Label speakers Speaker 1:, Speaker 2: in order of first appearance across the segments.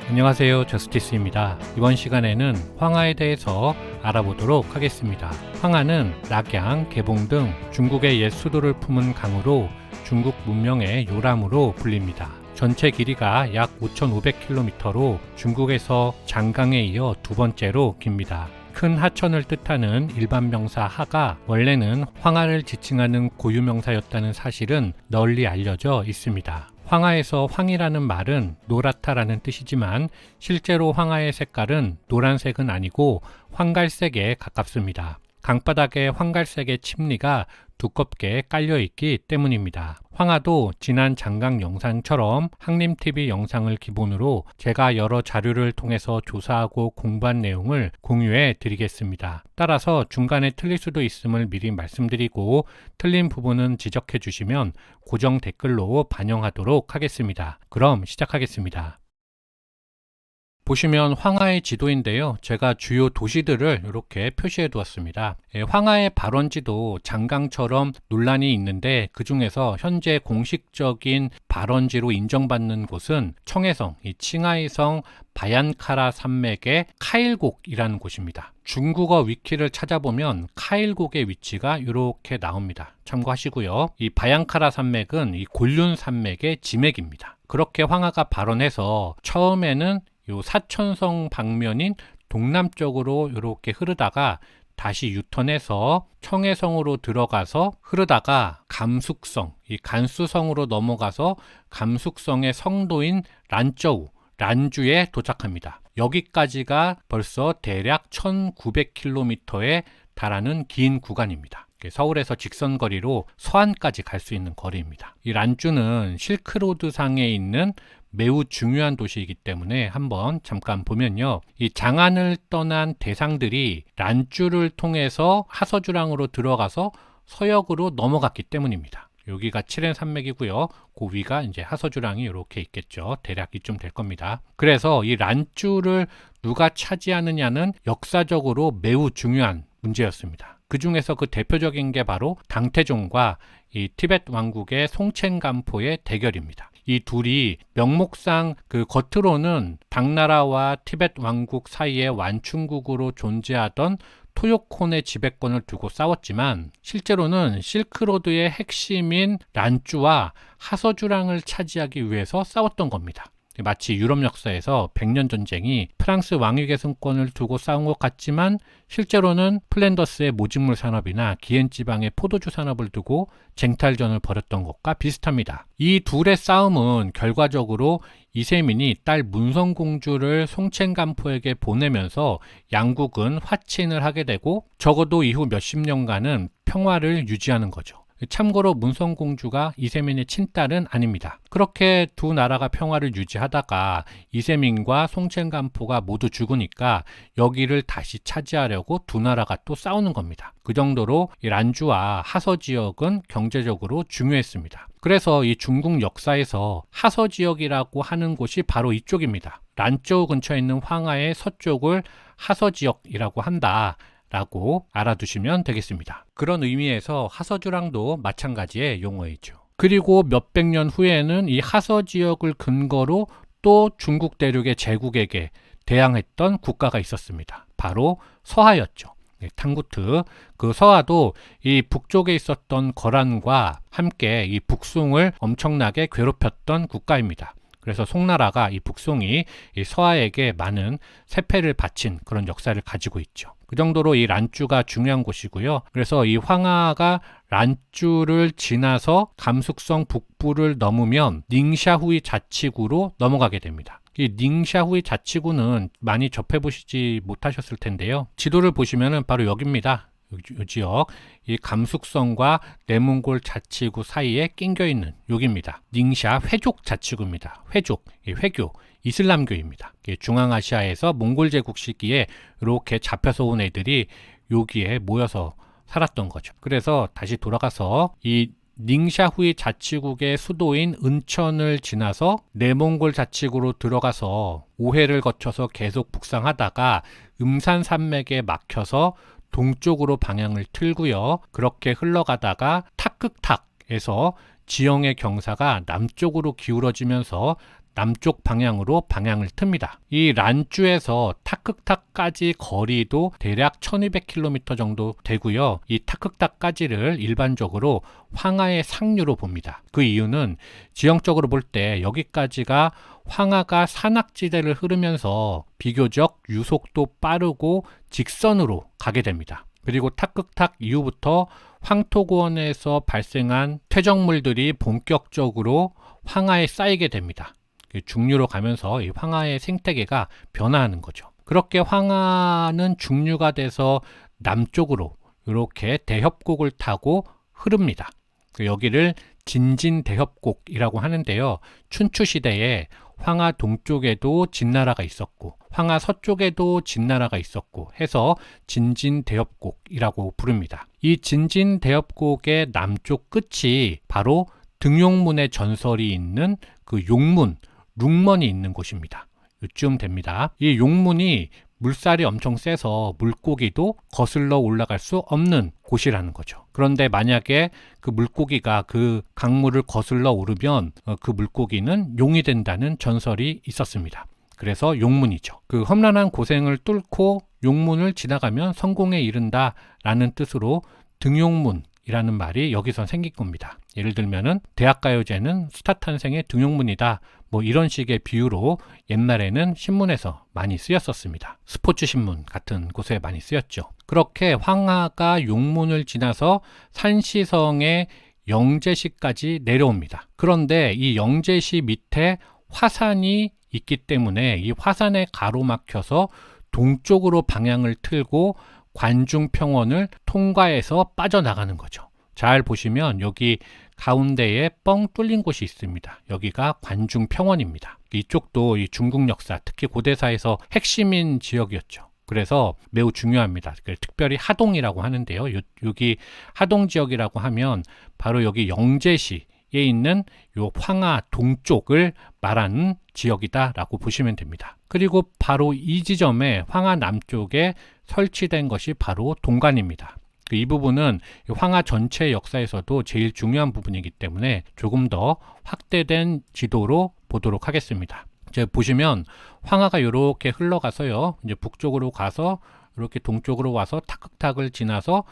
Speaker 1: 안녕하세요, 저스티스입니다. 이번 시간에는 황하에 대해서 알아보도록 하겠습니다. 황하는 낙양, 개봉 등 중국의 옛 수도를 품은 강으로 중국 문명의 요람으로 불립니다. 전체 길이가 약 5,500km로 중국에서 장강에 이어 두 번째로 깁니다. 큰 하천을 뜻하는 일반 명사 하가 원래는 황하를 지칭하는 고유명사였다는 사실은 널리 알려져 있습니다. 황하에서 황이라는 말은 노랗다라는 뜻이지만 실제로 황하의 색깔은 노란색은 아니고 황갈색에 가깝습니다. 강바닥에 황갈색의 침리가 두껍게 깔려있기 때문입니다. 황하도 지난 장강 영상처럼 한림TV 영상을 기본으로 제가 여러 자료를 통해서 조사하고 공부한 내용을 공유해 드리겠습니다. 따라서 중간에 틀릴 수도 있음을 미리 말씀드리고 틀린 부분은 지적해 주시면 고정 댓글로 반영하도록 하겠습니다. 그럼 시작하겠습니다. 보시면 황하의 지도인데요. 제가 주요 도시들을 이렇게 표시해 두었습니다. 황하의 발원지도 장강처럼 논란이 있는데 그 중에서 현재 공식적인 발원지로 인정받는 곳은 청해성, 이 칭하이성 바얀카라 산맥의 카일곡이라는 곳입니다. 중국어 위키를 찾아보면 카일곡의 위치가 이렇게 나옵니다. 참고하시고요. 이 바얀카라 산맥은 이 곤륜 산맥의 지맥입니다. 그렇게 황하가 발원해서 처음에는 요 사천성 방면인 동남쪽으로 이렇게 흐르다가 다시 유턴해서 청해성으로 들어가서 흐르다가 감숙성, 이 간수성으로 넘어가서 감숙성의 성도인 란저우, 란주에 도착합니다. 여기까지가 벌써 대략 1900km에 달하는 긴 구간입니다. 서울에서 직선거리로 서안까지 갈 수 있는 거리입니다. 이 란주는 실크로드 상에 있는 매우 중요한 도시이기 때문에 한번 잠깐 보면요. 이 장안을 떠난 대상들이 란주를 통해서 하서주랑으로 들어가서 서역으로 넘어갔기 때문입니다. 여기가 칠엔 산맥이고요. 그 위가 이제 하서주랑이 이렇게 있겠죠. 대략 이쯤 될 겁니다. 그래서 이 란주를 누가 차지하느냐는 역사적으로 매우 중요한 문제였습니다. 그 중에서 그 대표적인 게 바로 당태종과 이 티베트 왕국의 송첸간포의 대결입니다. 이 둘이 명목상 그 겉으로는 당나라와 티베트 왕국 사이의 완충국으로 존재하던 토요콘의 지배권을 두고 싸웠지만 실제로는 실크로드의 핵심인 란주와 하서주랑을 차지하기 위해서 싸웠던 겁니다. 마치 유럽 역사에서 100년 전쟁이 프랑스 왕위계 승권을 두고 싸운 것 같지만 실제로는 플랜더스의 모직물 산업이나 기엔 지방의 포도주 산업을 두고 쟁탈전을 벌였던 것과 비슷합니다. 이 둘의 싸움은 결과적으로 이세민이 딸 문성공주를 송첸간포에게 보내면서 양국은 화친을 하게 되고 적어도 이후 몇십 년간은 평화를 유지하는 거죠. 참고로 문성공주가 이세민의 친딸은 아닙니다. 그렇게 두 나라가 평화를 유지하다가 이세민과 송첸간포가 모두 죽으니까 여기를 다시 차지하려고 두 나라가 또 싸우는 겁니다. 그 정도로 이 란주와 하서 지역은 경제적으로 중요했습니다. 그래서 이 중국 역사에서 하서 지역이라고 하는 곳이 바로 이쪽입니다. 란저우 근처에 있는 황하의 서쪽을 하서 지역이라고 한다 라고 알아두시면 되겠습니다. 그런 의미에서 하서주랑도 마찬가지의 용어이죠. 그리고 몇백 년 후에는 이 하서 지역을 근거로 또 중국 대륙의 제국에게 대항했던 국가가 있었습니다. 바로 서하였죠. 탕구트. 그 서하도 이 북쪽에 있었던 거란과 함께 이 북송을 엄청나게 괴롭혔던 국가입니다. 그래서 송나라가 이 북송이 이 서하에게 많은 세패를 바친 그런 역사를 가지고 있죠. 그 정도로 이 란주가 중요한 곳이고요. 그래서 이 황하가 란주를 지나서 감숙성 북부를 넘으면 닝샤후이 자치구로 넘어가게 됩니다. 이 닝샤후이 자치구는 많이 접해보시지 못하셨을 텐데요. 지도를 보시면은 바로 여기입니다. 이 지역, 이 감숙성과 내몽골 자치구 사이에 낑겨 있는 여기입니다. 닝샤 회족 자치구입니다. 회족, 이 회교, 이슬람교입니다. 중앙아시아에서 몽골 제국 시기에 이렇게 잡혀서 온 애들이 여기에 모여서 살았던 거죠. 그래서 다시 돌아가서 이 닝샤후이 자치국의 수도인 은천을 지나서 내몽골 자치구로 들어가서 오해를 거쳐서 계속 북상하다가 음산산맥에 막혀서 동쪽으로 방향을 틀고요. 그렇게 흘러가다가 탁극탁에서 지형의 경사가 남쪽으로 기울어지면서 남쪽 방향으로 방향을 틉니다. 이 란주에서 타크탁까지 거리도 대략 1200km 정도 되고요. 이 타크탁까지를 일반적으로 황하의 상류로 봅니다. 그 이유는 지형적으로 볼 때 여기까지가 황하가 산악지대를 흐르면서 비교적 유속도 빠르고 직선으로 가게 됩니다. 그리고 타크탁 이후부터 황토고원에서 발생한 퇴적물들이 본격적으로 황하에 쌓이게 됩니다. 중류로 가면서 이 황하의 생태계가 변화하는 거죠. 그렇게 황하는 중류가 돼서 남쪽으로 이렇게 대협곡을 타고 흐릅니다. 여기를 진진대협곡이라고 하는데요. 춘추시대에 황하 동쪽에도 진나라가 있었고 황하 서쪽에도 진나라가 있었고 해서 진진대협곡이라고 부릅니다. 이 진진대협곡의 남쪽 끝이 바로 등용문의 전설이 있는 그 용문, 룽먼이 있는 곳입니다. 이쯤 됩니다. 이 용문이 물살이 엄청 세서 물고기도 거슬러 올라갈 수 없는 곳이라는 거죠. 그런데 만약에 그 물고기가 그 강물을 거슬러 오르면 그 물고기는 용이 된다는 전설이 있었습니다. 그래서 용문이죠. 그 험난한 고생을 뚫고 용문을 지나가면 성공에 이른다라는 뜻으로 등용문이라는 말이 여기서 생긴 겁니다. 예를 들면은 대학가요제는 스타 탄생의 등용문이다. 뭐 이런 식의 비유로 옛날에는 신문에서 많이 쓰였었습니다. 스포츠 신문 같은 곳에 많이 쓰였죠. 그렇게 황하가 용문을 지나서 산시성의 영제시까지 내려옵니다. 그런데 이 영제시 밑에 화산이 있기 때문에 이 화산에 가로막혀서 동쪽으로 방향을 틀고 관중평원을 통과해서 빠져나가는 거죠. 잘 보시면 여기 가운데에 뻥 뚫린 곳이 있습니다. 여기가 관중평원입니다. 이쪽도 이 중국 역사, 특히 고대사에서 핵심인 지역이었죠. 그래서 매우 중요합니다. 특별히 하동이라고 하는데요. 여기 하동 지역이라고 하면 바로 여기 영제시에 있는 요 황하 동쪽을 말하는 지역이다라고 보시면 됩니다. 그리고 바로 이 지점에 황하 남쪽에 설치된 것이 바로 동관입니다. 이 부분은 황하 전체 역사에서도 제일 중요한 부분이기 때문에 조금 더 확대된 지도로 보도록 하겠습니다. 이제 보시면 황하가 이렇게 흘러가서요. 이제 북쪽으로 가서 이렇게 동쪽으로 와서 타크탁을 지나서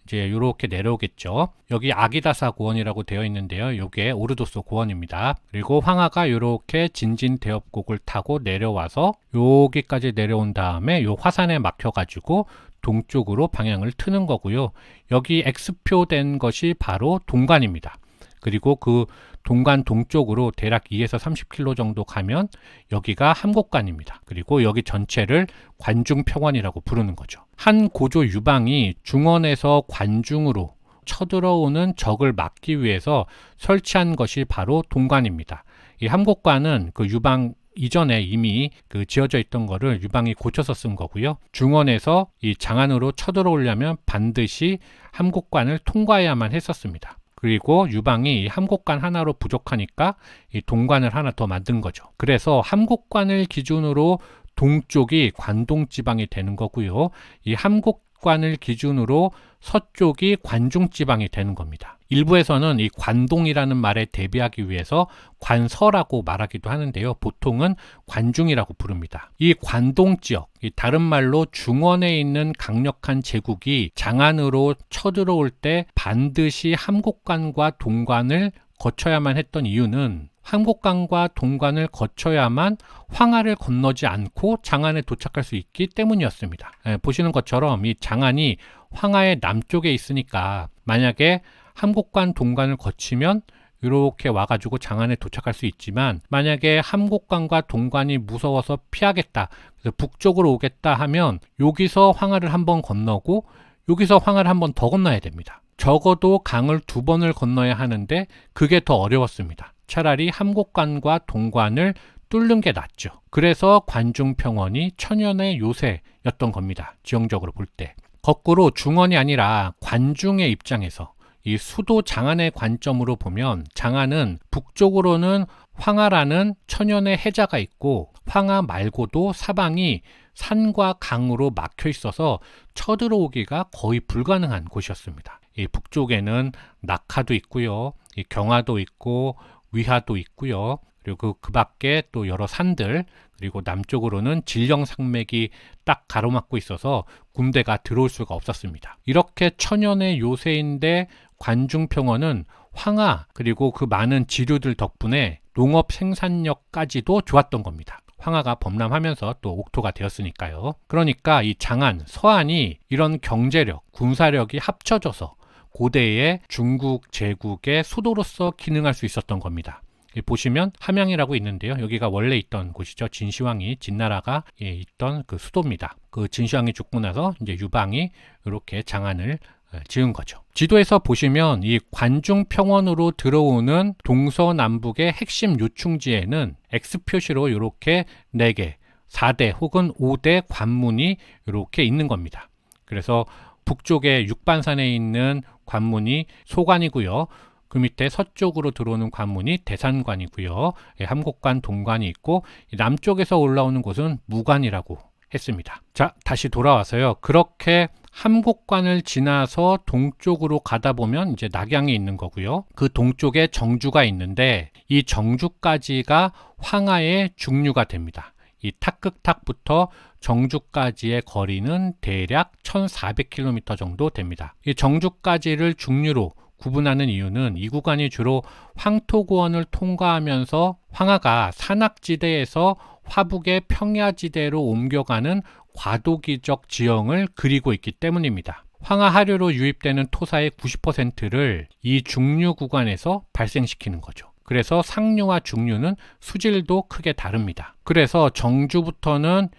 Speaker 1: 이제 이렇게 내려오겠죠. 여기 아기다사 고원이라고 되어 있는데요. 이게 오르도스 고원입니다. 그리고 황하가 이렇게 진진대협곡을 타고 내려와서 여기까지 내려온 다음에 요 화산에 막혀가지고 동쪽으로 방향을 트는 거고요. 여기 X표 된 것이 바로 동관입니다. 그리고 그 동관 동쪽으로 대략 2에서 30km 정도 가면 여기가 함곡관입니다. 그리고 여기 전체를 관중평원이라고 부르는 거죠. 한 고조 유방이 중원에서 관중으로 쳐들어오는 적을 막기 위해서 설치한 것이 바로 동관입니다. 이 함곡관은 그 유방 이전에 이미 그 지어져 있던 거를 유방이 고쳐서 쓴 거고요. 중원에서 이 장안으로 쳐들어오려면 반드시 함곡관을 통과해야만 했었습니다. 그리고 유방이 이 함곡관 하나로 부족하니까 이 동관을 하나 더 만든 거죠. 그래서 함곡관을 기준으로 동쪽이 관동지방이 되는 거고요. 이 함곡관을 기준으로 서쪽이 관중지방이 되는 겁니다. 일부에서는 이 관동이라는 말에 대비하기 위해서 관서라고 말하기도 하는데요. 보통은 관중이라고 부릅니다. 이 관동 지역, 다른 말로 중원에 있는 강력한 제국이 장안으로 쳐들어올 때 반드시 함곡관과 동관을 거쳐야만 했던 이유는 함곡관과 동관을 거쳐야만 황하를 건너지 않고 장안에 도착할 수 있기 때문이었습니다. 보시는 것처럼 이 장안이 황하의 남쪽에 있으니까 만약에 함곡관 동관을 거치면 이렇게 와가지고 장안에 도착할 수 있지만 만약에 함곡관과 동관이 무서워서 피하겠다, 그래서 북쪽으로 오겠다 하면 여기서 황하를 한번 건너고 여기서 황하를 한번 더 건너야 됩니다. 적어도 강을 2번을 건너야 하는데 그게 더 어려웠습니다. 차라리 함곡관과 동관을 뚫는 게 낫죠. 그래서 관중평원이 천연의 요새였던 겁니다. 지형적으로 볼 때. 거꾸로 중원이 아니라 관중의 입장에서 이 수도 장안의 관점으로 보면 장안은 북쪽으로는 황하라는 천연의 해자가 있고 황하 말고도 사방이 산과 강으로 막혀 있어서 쳐들어오기가 거의 불가능한 곳이었습니다. 이 북쪽에는 낙하도 있고요. 이 경화도 있고 위화도 있고요. 그리고 그 밖에 또 여러 산들, 그리고 남쪽으로는 진령산맥이 딱 가로막고 있어서 군대가 들어올 수가 없었습니다. 이렇게 천연의 요새인데 관중평원은 황하 그리고 그 많은 지류들 덕분에 농업 생산력까지도 좋았던 겁니다. 황하가 범람하면서 또 옥토가 되었으니까요. 그러니까 이 장안, 서안이 이런 경제력, 군사력이 합쳐져서 고대의 중국 제국의 수도로서 기능할 수 있었던 겁니다. 보시면 함양이라고 있는데요. 여기가 원래 있던 곳이죠. 진시황이, 진나라가 있던 그 수도입니다. 그 진시황이 죽고 나서 이제 유방이 이렇게 장안을 지은 거죠. 지도에서 보시면 이 관중평원으로 들어오는 동서남북의 핵심 요충지에는 X 표시로 이렇게 4개, 4대 혹은 5대 관문이 이렇게 있는 겁니다. 그래서 북쪽에 육반산에 있는 관문이 소관이고요. 그 밑에 서쪽으로 들어오는 관문이 대산관이고요. 함곡관, 동관이 있고 남쪽에서 올라오는 곳은 무관이라고 했습니다. 자, 다시 돌아와서요. 그렇게 함곡관을 지나서 동쪽으로 가다 보면 이제 낙양이 있는 거고요. 그 동쪽에 정주가 있는데 이 정주까지가 황하의 중류가 됩니다. 이 탁극탁부터 정주까지의 거리는 대략 1400km 정도 됩니다. 이 정주까지를 중류로 구분하는 이유는 이 구간이 주로 황토고원을 통과하면서 황하가 산악지대에서 화북의 평야지대로 옮겨가는 과도기적 지형을 그리고 있기 때문입니다. 황하 하류로 유입되는 토사의 90%를 이 중류 구간에서 발생시키는 거죠. 그래서 상류와 중류는 수질도 크게 다릅니다. 그래서 정주부터는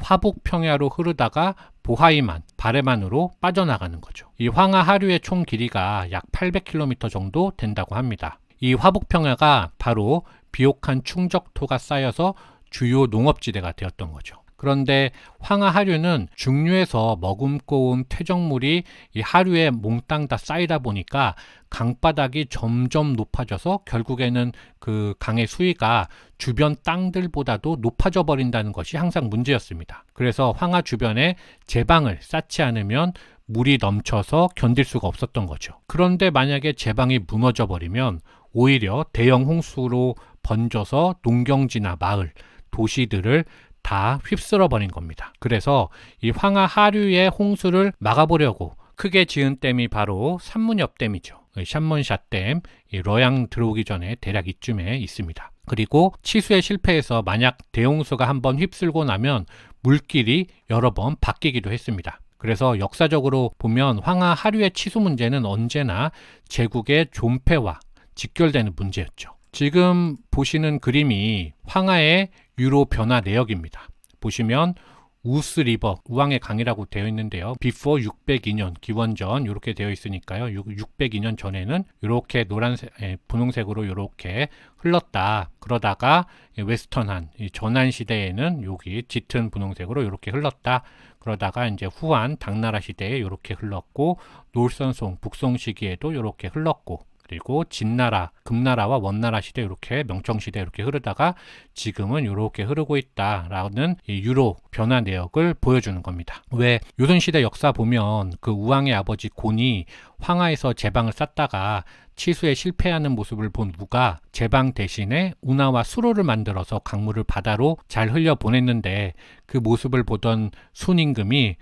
Speaker 1: 화북 평야로 흐르다가 보하이만, 바레만으로 빠져나가는 거죠. 이 황하 하류의 총 길이가 약 800km 정도 된다고 합니다. 이 화북 평야가 바로 비옥한 충적토가 쌓여서 주요 농업지대가 되었던 거죠. 그런데 황하 하류는 중류에서 머금고 온 퇴적물이 이 하류에 몽땅 다 쌓이다 보니까 강바닥이 점점 높아져서 결국에는 그 강의 수위가 주변 땅들보다도 높아져 버린다는 것이 항상 문제였습니다. 그래서 황하 주변에 제방을 쌓지 않으면 물이 넘쳐서 견딜 수가 없었던 거죠. 그런데 만약에 제방이 무너져 버리면 오히려 대형 홍수로 번져서 농경지나 마을, 도시들을 다 휩쓸어 버린 겁니다. 그래서 이 황하 하류의 홍수를 막아보려고 크게 지은 댐이 바로 산문엽댐이죠. 샨먼샤댐, 러양 들어오기 전에 대략 이쯤에 있습니다. 그리고 치수에 실패해서 만약 대홍수가 한번 휩쓸고 나면 물길이 여러 번 바뀌기도 했습니다. 그래서 역사적으로 보면 황하 하류의 치수 문제는 언제나 제국의 존폐와 직결되는 문제였죠. 지금 보시는 그림이 황하의 유로 변화 내역입니다. 보시면 우스 리버, 우왕의 강이라고 되어 있는데요. before 602년, 기원전 이렇게 되어 있으니까요. 602년 전에는 이렇게 노란색, 분홍색으로 이렇게 흘렀다. 그러다가 웨스턴한, 전한 시대에는 여기 짙은 분홍색으로 이렇게 흘렀다. 그러다가 이제 후한 당나라 시대에 이렇게 흘렀고, 놀선송, 북송 시기에도 이렇게 흘렀고, 그리고 진나라, 금나라와 원나라 시대 이렇게 명청시대 이렇게 흐르다가 지금은 이렇게 흐르고 있다라는 이 유로 변화 내역을 보여주는 겁니다. 왜 요선시대 역사 보면 그 우왕의 아버지 곤이 황하에서 제방을 쌓다가 치수에 실패하는 모습을 본 우가 제방 대신에 운하와 수로를 만들어서 강물을 바다로 잘 흘려보냈는데 그 모습을 보던 순임금이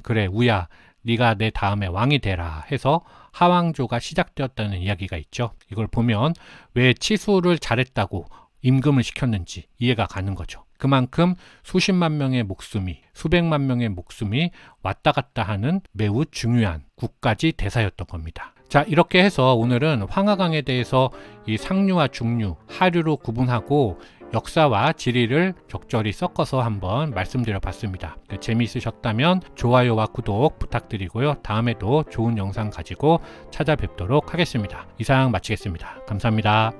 Speaker 1: 그래 우야 네가 내 다음에 왕이 되라 해서 하왕조가 시작되었다는 이야기가 있죠. 이걸 보면 왜 치수를 잘했다고 임금을 시켰는지 이해가 가는 거죠. 그만큼 수십만 명의 목숨이, 수백만 명의 목숨이 왔다 갔다 하는 매우 중요한 국가지 대사였던 겁니다. 자, 이렇게 해서 오늘은 황하강에 대해서 이 상류와 중류, 하류로 구분하고 역사와 지리를 적절히 섞어서 한번 말씀드려 봤습니다. 재미있으셨다면 좋아요와 구독 부탁드리고요. 다음에도 좋은 영상 가지고 찾아뵙도록 하겠습니다. 이상 마치겠습니다. 감사합니다.